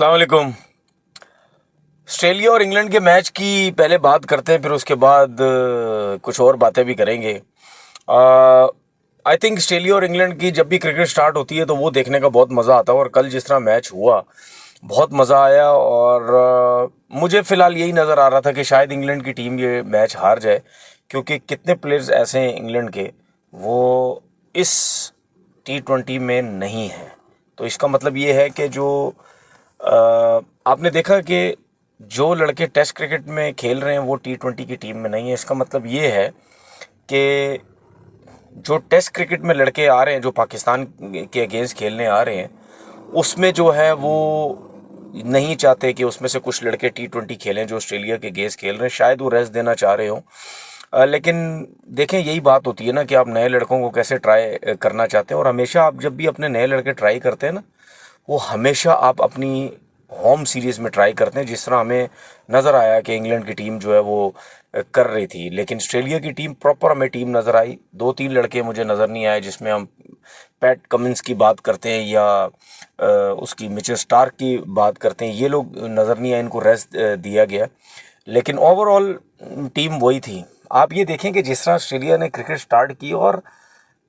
अस्सलाम वालेकुम। ऑस्ट्रेलिया और इंग्लैंड के मैच की पहले बात करते हैं, फिर उसके बाद कुछ और बातें भी करेंगे। आई थिंक ऑस्ट्रेलिया और इंग्लैंड की जब भी क्रिकेट स्टार्ट होती है तो वो देखने का बहुत मज़ा आता है, और कल जिस तरह मैच हुआ बहुत मज़ा आया। और मुझे फ़िलहाल यही नज़र आ रहा था कि शायद इंग्लैंड की टीम ये मैच हार जाए, क्योंकि कितने प्लेयर्स ऐसे हैं इंग्लैंड के, वो इस T20 में नहीं हैं। तो इसका मतलब ये है कि जो आपने देखा कि जो लड़के टेस्ट क्रिकेट में खेल रहे हैं वो T20 की टीम में नहीं है। इसका मतलब ये है कि जो टेस्ट क्रिकेट में लड़के आ रहे हैं, जो पाकिस्तान के अगेंस्ट खेलने आ रहे हैं, उसमें जो है वो नहीं चाहते कि उसमें से कुछ लड़के T20 खेलें जो ऑस्ट्रेलिया के अगेंस्ट खेल रहे हैं। शायद वो रेस्ट देना चाह रहे हों। लेकिन देखें, यही बात होती है ना कि आप नए लड़कों को कैसे ट्राई करना चाहते हैं। और हमेशा आप जब भी अपने नए लड़के ट्राई करते हैं ना, वो हमेशा आप अपनी होम सीरीज़ में ट्राई करते हैं। जिस तरह हमें नज़र आया कि इंग्लैंड की टीम जो है वो कर रही थी, लेकिन ऑस्ट्रेलिया की टीम प्रॉपर हमें टीम नज़र आई। दो तीन लड़के मुझे नज़र नहीं आए, जिसमें हम पैट कमिंस की बात करते हैं या उसकी मिचेल स्टार्क की बात करते हैं, ये लोग नज़र नहीं आए, इनको रेस्ट दिया गया। लेकिन ओवरऑल टीम वही थी। आप ये देखें कि जिस तरह ऑस्ट्रेलिया ने क्रिकेट स्टार्ट की, और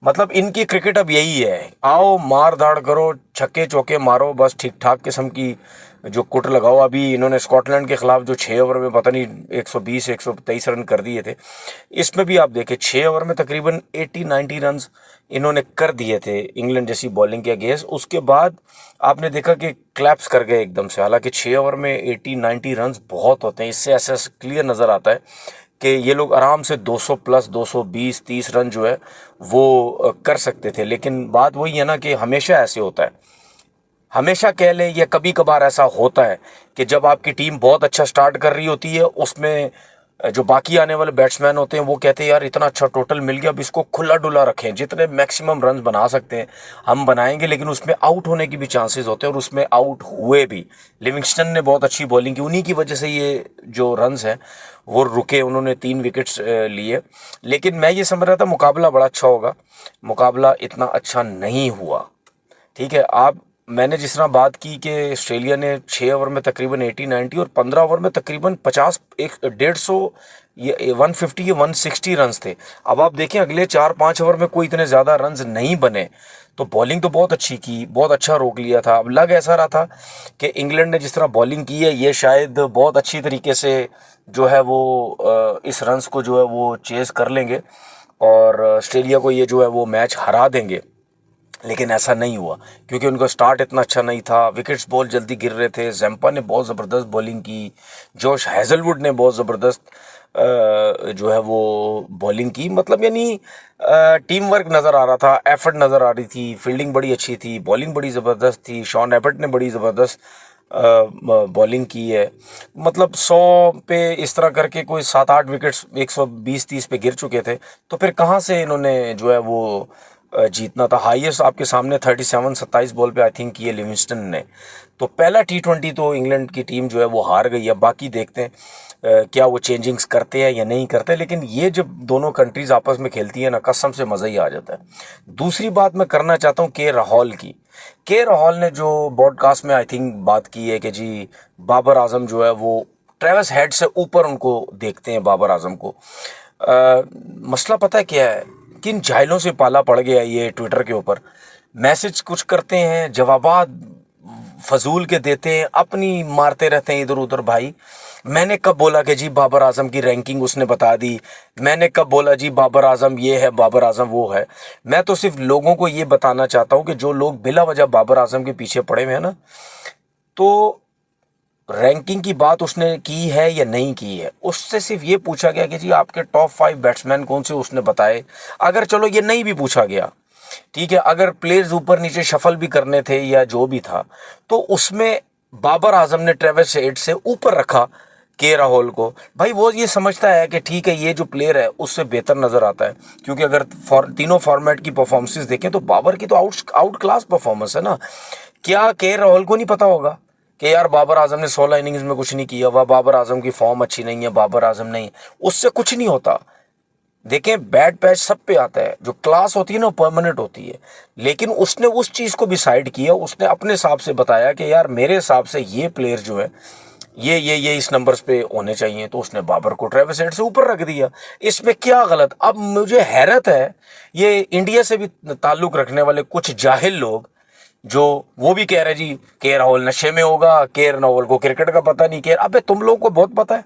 मतलब इनकी क्रिकेट अब यही है, आओ मार धाड़ करो, छक्के चौके मारो, बस ठीक ठाक किस्म की जो कुट लगाओ। अभी इन्होंने स्कॉटलैंड के खिलाफ जो 6 ओवर में पता नहीं 120 123 रन कर दिए थे, इसमें भी आप देखें 6 ओवर में तकरीबन 80-90 रन इन्होंने कर दिए थे इंग्लैंड जैसी बॉलिंग के अगेंस्ट। उसके बाद आपने देखा कि क्लैप्स कर गए एकदम से। हालांकि 6 ओवर में 80-90 रन बहुत होते हैं, इससे ऐसा क्लियर नज़र आता है कि ये लोग आराम से 200 प्लस 220-30 रन जो है वो कर सकते थे। लेकिन बात वही है ना कि हमेशा ऐसे होता है, हमेशा कह लें या कभी कभार ऐसा होता है कि जब आपकी टीम बहुत अच्छा स्टार्ट कर रही होती है, उसमें जो बाकी आने वाले बैट्समैन होते हैं वो कहते हैं यार इतना अच्छा टोटल मिल गया, अब इसको खुला डुला रखें, जितने मैक्सिमम रन बना सकते हैं हम बनाएंगे। लेकिन उसमें आउट होने की भी चांसेस होते हैं, और उसमें आउट हुए भी। लिविंगस्टन ने बहुत अच्छी बॉलिंग की, उन्हीं की वजह से ये जो रन्स हैं वो रुके, उन्होंने 3 विकेट्स लिए। लेकिन मैं ये समझ रहा था मुकाबला बड़ा अच्छा होगा, मुकाबला इतना अच्छा नहीं हुआ। ठीक है, आप मैंने जिस तरह बात की कि ऑस्ट्रेलिया ने 6 ओवर में तकरीबन 80-90 और 15 ओवर में तकरीबन 50 एक 150 ये 150 या 160 रन थे। अब आप देखें अगले 4-5 ओवर में कोई इतने ज़्यादा रन नहीं बने, तो बॉलिंग तो बहुत अच्छी की, बहुत अच्छा रोक लिया था। अब लग ऐसा रहा था कि इंग्लैंड ने जिस तरह बॉलिंग की है ये शायद बहुत अच्छी तरीके से जो है वो इस रन्स को जो है वो चेज़ कर लेंगे, और ऑस्ट्रेलिया को ये जो है वो मैच हरा देंगे। लेकिन ऐसा नहीं हुआ, क्योंकि उनका स्टार्ट इतना अच्छा नहीं था, विकेट्स बहुत जल्दी गिर रहे थे। जैम्पा ने बहुत ज़बरदस्त बॉलिंग की, जोश हैज़लवुड ने बहुत ज़बरदस्त जो है वो बॉलिंग की। मतलब यानी टीम वर्क नज़र आ रहा था, एफर्ट नज़र आ रही थी, फील्डिंग बड़ी अच्छी थी, बॉलिंग बड़ी ज़बरदस्त थी। शॉन एबर्ट ने बड़ी ज़बरदस्त बॉलिंग की है। मतलब 100 पे इस तरह करके कोई 7-8 विकेट्स 120-30 पे गिर चुके थे, तो फिर कहाँ से इन्होंने जो है वो जीतना था। हाईएस्ट आपके सामने 37-27 बॉल पे आई थिंक ये लिविंगस्टन ने। तो पहला T20 तो इंग्लैंड की टीम जो है वो हार गई है। बाकी देखते हैं क्या वो चेंजिंग्स करते हैं या नहीं करते। लेकिन ये जब दोनों कंट्रीज आपस में खेलती है ना, कसम से मज़ा ही आ जाता है। दूसरी बात मैं करना चाहता हूँ के राहुल की। के राहुल ने जो ब्रॉडकास्ट में आई थिंक बात की है कि जी बाबर आजम जो है वो ट्रेविस हेड से ऊपर उनको देखते हैं, बाबर आजम को। मसला पता है क्या है, किन जाहिलों से पाला पड़ गया ये ट्विटर के ऊपर। मैसेज कुछ करते हैं, जवाबात फजूल के देते हैं, अपनी मारते रहते हैं इधर उधर। भाई मैंने कब बोला कि जी बाबर आजम की रैंकिंग उसने बता दी, मैंने कब बोला जी बाबर आजम ये है बाबर आजम वो है। मैं तो सिर्फ लोगों को ये बताना चाहता हूँ कि जो लोग बिला वजह बाबर आजम के पीछे पड़े हुए हैं ना, तो रैंकिंग की बात उसने की है या नहीं की है, उससे सिर्फ ये पूछा गया कि जी आपके टॉप 5 बैट्समैन कौन से, उसने बताए। अगर चलो ये नहीं भी पूछा गया, ठीक है, अगर प्लेयर्स ऊपर नीचे शफल भी करने थे या जो भी था, तो उसमें बाबर आजम ने ट्रेविस हेड से ऊपर रखा के राहुल को। भाई वो ये समझता है कि ठीक है ये जो प्लेयर है उससे बेहतर नजर आता है, क्योंकि अगर तीनों फॉर्मेट की परफॉर्मेंसेस देखें तो बाबर की तो आउट क्लास परफॉर्मेंस है ना। क्या के राहुल को नहीं पता होगा कि यार बाबर आजम ने 16 इनिंग्स में कुछ नहीं किया, वह बाबर आजम की फॉर्म अच्छी नहीं है, बाबर आजम नहीं, उससे कुछ नहीं होता। देखें बैड पैच सब पे आता है, जो क्लास होती है ना परमानेंट होती है, लेकिन उसने उस चीज़ को भी साइड किया, उसने अपने हिसाब से बताया कि यार मेरे हिसाब से ये प्लेयर जो है ये इस नंबर्स पे होने चाहिए, तो उसने बाबर को ट्रेविस हेड से ऊपर रख दिया। इसमें क्या गलत? अब मुझे हैरत है, ये इंडिया से भी ताल्लुक़ रखने वाले कुछ जाहिल लोग जो वो भी कह रहे जी के राहुल नशे में होगा, के राहुल को क्रिकेट का पता नहीं, के अबे तुम लोगों को बहुत पता है।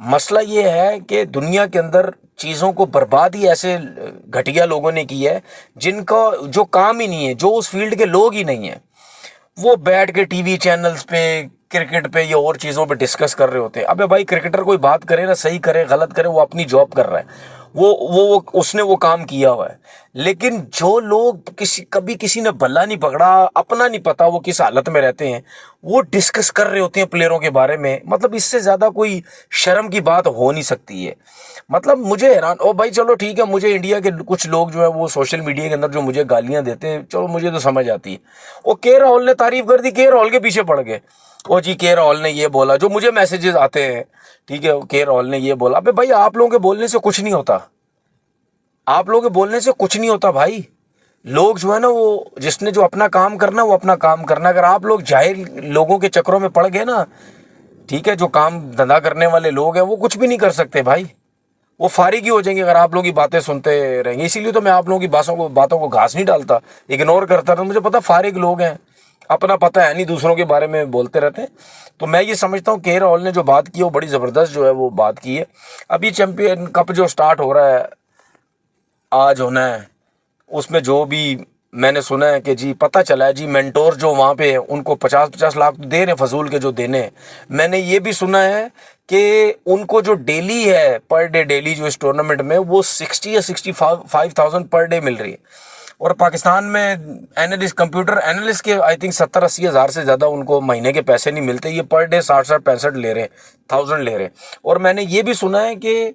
मसला ये है कि दुनिया के अंदर चीज़ों को बर्बाद ही ऐसे घटिया लोगों ने की है जिनका जो काम ही नहीं है, जो उस फील्ड के लोग ही नहीं है, वो बैठ के टीवी चैनल्स पे क्रिकेट पे या और चीज़ों पे डिस्कस कर रहे होते हैं। अबे भाई क्रिकेटर कोई बात करे ना, सही करे गलत करे, वो अपनी जॉब कर रहा है, वो उसने वो काम किया हुआ है। लेकिन जो लोग कभी किसी ने बल्ला नहीं पकड़ा, अपना नहीं पता वो किस हालत में रहते हैं, वो डिस्कस कर रहे होते हैं प्लेयरों के बारे में, मतलब इससे ज़्यादा कोई शर्म की बात हो नहीं सकती है। मतलब मुझे हैरान, ओ भाई चलो ठीक है, मुझे इंडिया के कुछ लोग जो है वो सोशल मीडिया के अंदर जो मुझे गालियां देते हैं, चलो मुझे तो समझ आती है। वो के राहुल ने तारीफ कर दी, के राहुल के पीछे पड़ गए, ओ जी के राहुल ने ये बोला, जो मुझे मैसेजेस आते हैं, ठीक है, के राहुल ने ये बोला। अबे भाई आप लोगों के बोलने से कुछ नहीं होता, आप लोगों के बोलने से कुछ नहीं होता भाई। लोग जो है ना, वो जिसने जो अपना काम करना वो अपना काम करना। अगर आप लोग जाहिल लोगों के चक्करों में पड़ गए ना, ठीक है, जो काम धंधा करने वाले लोग हैं वो कुछ भी नहीं कर सकते भाई, वो फारिग ही हो जाएंगे अगर आप लोग की बातें सुनते रहेंगे। इसीलिए तो मैं आप लोगों की बातों को घास नहीं डालता, इग्नोर करता था। मुझे पता फारिग लोग हैं, अपना पता है नहीं, दूसरों के बारे में बोलते रहते हैं। तो मैं ये समझता हूँ के राहुल ने जो बात की है वो बड़ी ज़बरदस्त जो है वो बात की है। अभी चैंपियन कप जो स्टार्ट हो रहा है, आज होना है, उसमें जो भी मैंने सुना है कि जी पता चला है जी मेंटोर जो वहाँ पे हैं उनको 50-50 लाख तो दे रहे हैं, फजूल के जो देने हैं। मैंने ये भी सुना है कि उनको जो डेली है पर डे, डेली जो इस टूर्नामेंट में वो 60 या 65,000 पर डे मिल रही है। और पाकिस्तान में एनालिस्ट, कंप्यूटर एनालिस्ट के आई थिंक 70-80 हज़ार से ज़्यादा उनको महीने के पैसे नहीं मिलते, ये पर डे 60-65 ले रहे हैं, 1000 ले रहे हैं। और मैंने ये भी सुना है कि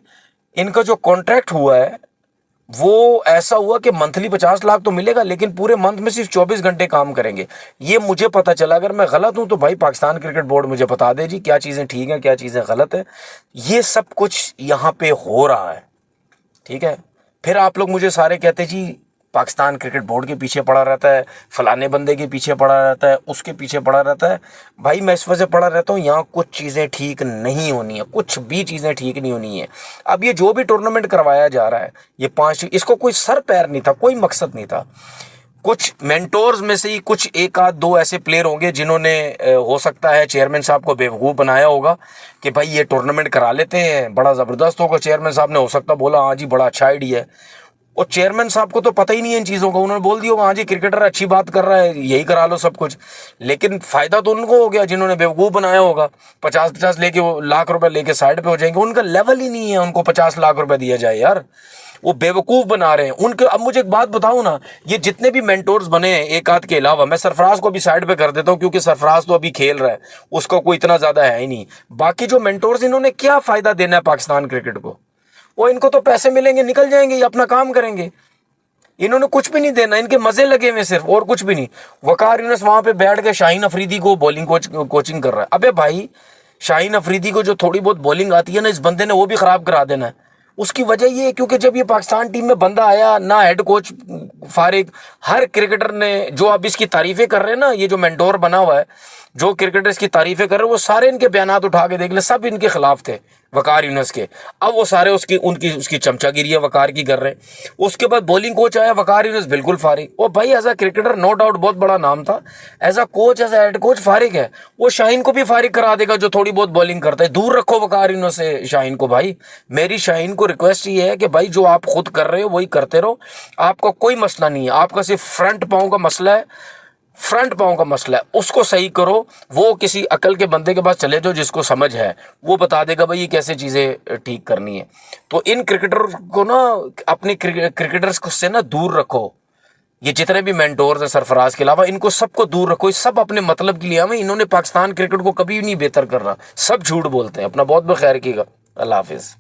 इनका जो कॉन्ट्रैक्ट हुआ है वो ऐसा हुआ कि मंथली 50 लाख तो मिलेगा, लेकिन पूरे मंथ में सिर्फ 24 घंटे काम करेंगे। ये मुझे पता चला, अगर मैं गलत हूं तो भाई पाकिस्तान क्रिकेट बोर्ड मुझे बता दे जी क्या चीज़ें ठीक हैं क्या चीज़ें गलत है। ये सब कुछ यहाँ पे हो रहा है, ठीक है। फिर आप लोग मुझे सारे कहते जी पाकिस्तान क्रिकेट बोर्ड के पीछे पड़ा रहता है, फलाने बंदे के पीछे पड़ा रहता है, उसके पीछे पड़ा रहता है। भाई मैं इस वजह पड़ा रहता हूँ, यहाँ कुछ चीज़ें ठीक नहीं होनी है, कुछ भी चीज़ें ठीक नहीं होनी है। अब ये जो भी टूर्नामेंट करवाया जा रहा है, ये 5, इसको कोई सर पैर नहीं था, कोई मकसद नहीं था। कुछ मेंटोर्स में से ही कुछ एक आध दो ऐसे प्लेयर होंगे जिन्होंने हो सकता है चेयरमैन साहब को बेवकूफ़ बनाया होगा कि भाई ये टूर्नामेंट करा लेते हैं, बड़ा ज़बरदस्त होगा। चेयरमैन साहब ने हो सकता बोला हाँ जी बड़ा अच्छा आइडिया है, और चेयरमैन साहब को तो पता ही नहीं है इन चीज़ों का, उन्होंने बोल दिया होगा हाँ जी क्रिकेटर अच्छी बात कर रहा है, यही करा लो सब कुछ। लेकिन फ़ायदा तो उनको हो गया जिन्होंने बेवकूफ़ बनाया होगा। 50-50 लेके वो लाख रुपए लेके साइड पे हो जाएंगे, उनका लेवल ही नहीं है उनको 50 लाख रुपए दिया जाए यार, वो बेवकूफ़ बना रहे हैं उनके। अब मुझे एक बात बताऊं ना, ये जितने भी मेंटोर्स बने हैं एक आध के अलावा, मैं सरफराज को भी साइड पे कर देता हूं क्योंकि सरफराज तो अभी खेल रहा है, उसका कोई इतना ज़्यादा है ही नहीं। बाकी जो मेंटोर्स इन्होंने क्या फ़ायदा देना है पाकिस्तान क्रिकेट को, वो इनको तो पैसे मिलेंगे निकल जाएंगे, ये अपना काम करेंगे, इन्होंने कुछ भी नहीं देना, इनके मजे लगे हुए सिर्फ, और कुछ भी नहीं। वकार यूनुस वहां पे बैठ के शाहीन अफरीदी को बॉलिंग कोचिंग कर रहा है। अबे भाई शाहीन अफरीदी को जो थोड़ी बहुत बॉलिंग आती है ना, इस बंदे ने वो भी खराब करा देना है। उसकी वजह ये है क्योंकि जब ये पाकिस्तान टीम में बंदा आया ना, हेड कोच फारिग, हर क्रिकेटर ने जो अब इसकी तारीफें कर रहे हैं ना, ये जो मेंटोर बना हुआ है, जो क्रिकेटर इसकी तारीफें कर रहे हैं, वो सारे इनके बयानात उठा के देख ले, सब इनके खिलाफ थे वकार यूनुस के। अब वो सारे उसकी चमचागिरी वकार की कर रहे हैं। उसके बाद बॉलिंग कोच आया वकार यूनुस बिल्कुल फारिग। और भाई as a cricketer no doubt बहुत बड़ा नाम था, as a coach as a head coach फारिग है, वो शाहीन को भी फारिग करा देगा जो थोड़ी बहुत बॉलिंग करता है। दूर रखो वकार यूनुस से शाहीन को। भाई मेरी शाहीन को रिक्वेस्ट ये है कि भाई जो आप खुद कर रहे हो वही करते रहो, आपका कोई मसला नहीं है, आपका सिर्फ फ्रंट पाँव का मसला है, फ्रंट पाँव का मसला है, उसको सही करो। वो किसी अकल के बंदे के पास चले जाओ जिसको समझ है, वो बता देगा भाई ये कैसे चीज़ें ठीक करनी है। तो इन क्रिकेटर को ना, अपने क्रिकेटर्स को से ना दूर रखो। ये जितने भी मेंटोर्स हैं सरफराज के अलावा, इनको सबको दूर रखो। ये सब अपने मतलब के लिए हमें, इन्होंने पाकिस्तान क्रिकेट को कभी नहीं बेहतर कर रहा, सब झूठ बोलते हैं। अपना बहुत बहुत खैर कीजिएगा। अल्लाह हाफिज़।